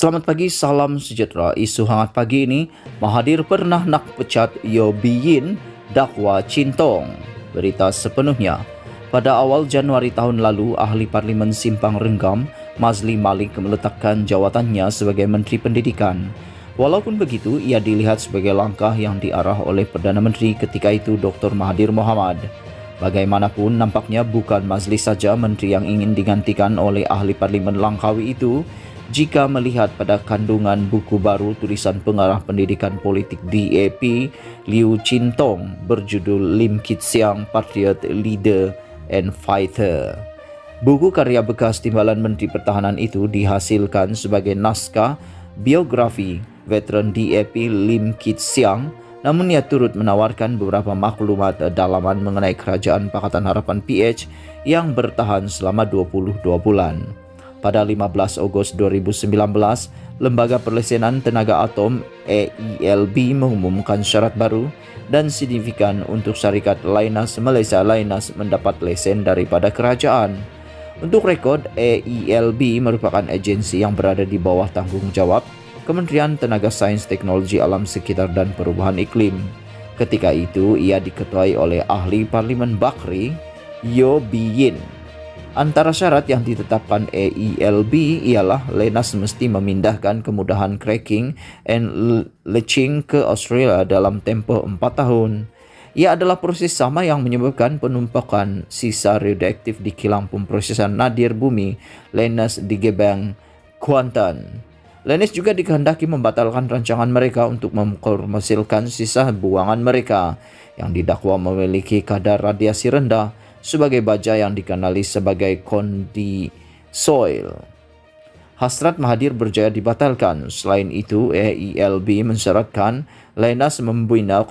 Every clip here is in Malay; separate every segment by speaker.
Speaker 1: Selamat pagi, salam sejahtera. Isu hangat pagi ini, Mahathir pernah nak pecat Yeo Bee Yin, dakwa Cintong. Berita sepenuhnya. Pada awal Januari tahun lalu, ahli Parlimen Simpang Renggam, Mazli Malik meletakkan jawatannya sebagai Menteri Pendidikan. Walaupun begitu, ia dilihat sebagai langkah yang diarah oleh Perdana Menteri ketika itu Dr. Mahathir Mohamad. Bagaimanapun, nampaknya bukan Mazli saja menteri yang ingin digantikan oleh ahli Parlimen Langkawi itu. Jika melihat pada kandungan buku baru tulisan pengarah pendidikan politik DAP Liu Cintong berjudul Lim Kit Siang Patriot Leader and Fighter. Buku karya bekas timbalan Menteri Pertahanan itu dihasilkan sebagai naskah biografi veteran DAP Lim Kit Siang, namun ia turut menawarkan beberapa maklumat dalaman mengenai Kerajaan Pakatan Harapan PH yang bertahan selama 22 bulan. Pada 15 Ogos 2019, Lembaga Perlesenan Tenaga Atom AELB mengumumkan syarat baru dan signifikan untuk syarikat Lynas Malaysia Lynas mendapat lesen daripada kerajaan. Untuk rekod, AELB merupakan agensi yang berada di bawah tanggungjawab Kementerian Tenaga Sains Teknologi Alam Sekitar dan Perubahan Iklim. Ketika itu, ia diketuai oleh ahli Parlimen Bakri, Yeo Bee Yin. Antara syarat yang ditetapkan AELB ialah Lynas mesti memindahkan kemudahan cracking and leaching ke Australia dalam tempoh 4 tahun. Ia adalah proses sama yang menyebabkan penumpukan sisa radioaktif di kilang pemprosesan nadir bumi Lynas di Gebang, Kuantan. Lynas juga dikehendaki membatalkan rancangan mereka untuk mengkomersilkan sisa buangan mereka yang didakwa memiliki kadar radiasi rendah sebagai baja yang dikenali sebagai kondi soil. Hasrat Mahathir berjaya dibatalkan. Selain itu, AELB mensyaratkan Lynas membina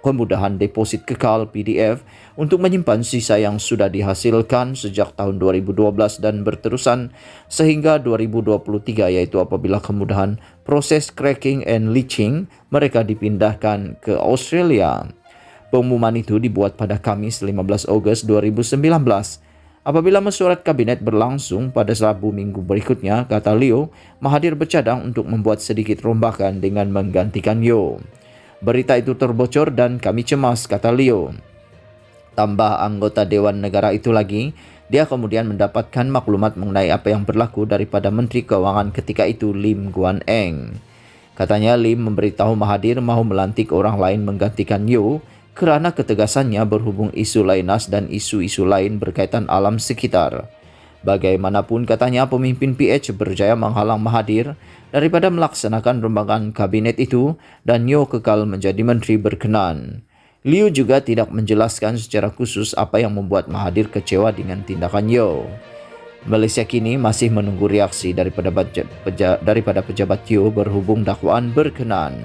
Speaker 1: kemudahan deposit kekal PDF untuk menyimpan sisa yang sudah dihasilkan sejak tahun 2012 dan berterusan sehingga 2023, yaitu apabila kemudahan proses cracking and leaching mereka dipindahkan ke Australia. Pengumuman itu dibuat pada Kamis 15 Ogos 2019. Apabila mesyuarat kabinet berlangsung pada Rabu minggu berikutnya, kata Leo, Mahathir bercadang untuk membuat sedikit rombakan dengan menggantikan Yeo. Berita itu terbocor dan kami cemas, kata Leo. Tambah anggota Dewan Negara itu lagi, dia kemudian mendapatkan maklumat mengenai apa yang berlaku daripada Menteri Keuangan ketika itu, Lim Guan Eng. Katanya Lim memberitahu Mahathir mahu melantik orang lain menggantikan Yeo kerana ketegasannya berhubung isu Lynas dan isu-isu lain berkaitan alam sekitar. Bagaimanapun, katanya pemimpin PH berjaya menghalang Mahathir daripada melaksanakan rombakan kabinet itu dan Yeo kekal menjadi menteri berkenan. Liu juga tidak menjelaskan secara khusus apa yang membuat Mahathir kecewa dengan tindakan Yeo. Malaysia kini masih menunggu reaksi daripada pejabat Yeo berhubung dakwaan berkenan.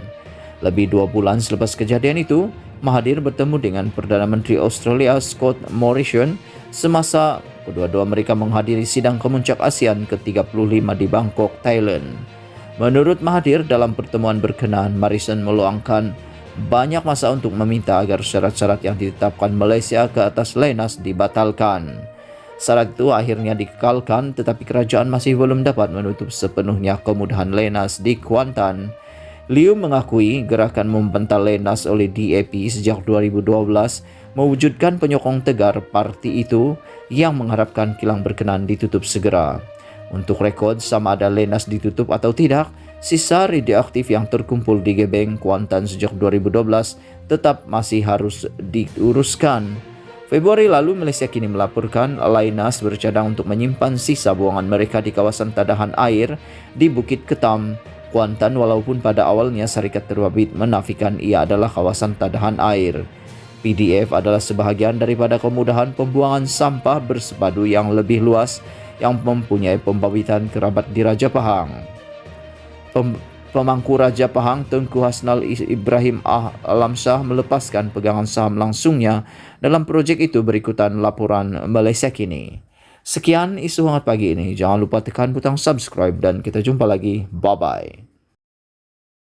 Speaker 1: Lebih 2 bulan selepas kejadian itu, Mahathir bertemu dengan Perdana Menteri Australia Scott Morrison semasa kedua-dua mereka menghadiri sidang kemuncak ASEAN ke-35 di Bangkok, Thailand. Menurut Mahathir, dalam pertemuan berkenaan, Morrison meluangkan banyak masa untuk meminta agar syarat-syarat yang ditetapkan Malaysia ke atas Lynas dibatalkan. Syarat itu akhirnya dikekalkan, tetapi kerajaan masih belum dapat menutup sepenuhnya kemudahan Lynas di Kuantan. Liu mengakui gerakan membental Lynas oleh DAP sejak 2012 mewujudkan penyokong tegar parti itu yang mengharapkan kilang berkenan ditutup segera. Untuk rekod, sama ada Lynas ditutup atau tidak, sisa radioaktif yang terkumpul di Gebang, Kuantan sejak 2012 tetap masih harus diuruskan. Februari lalu, Malaysia kini melaporkan Lynas bercadang untuk menyimpan sisa buangan mereka di kawasan tadahan air di Bukit Ketam, Kuantan, walaupun pada awalnya Syarikat Terbabit menafikan ia adalah kawasan tadahan air. PDF adalah sebahagian daripada kemudahan pembuangan sampah bersepadu yang lebih luas yang mempunyai pembabitan kerabat di Raja Pahang. Pemangku Raja Pahang Tengku Hasnal Ibrahim Alamsyah melepaskan pegangan saham langsungnya dalam projek itu berikutan laporan Malaysia kini. Sekian isu hangat pagi ini. Jangan lupa tekan butang subscribe dan kita jumpa lagi. Bye-bye.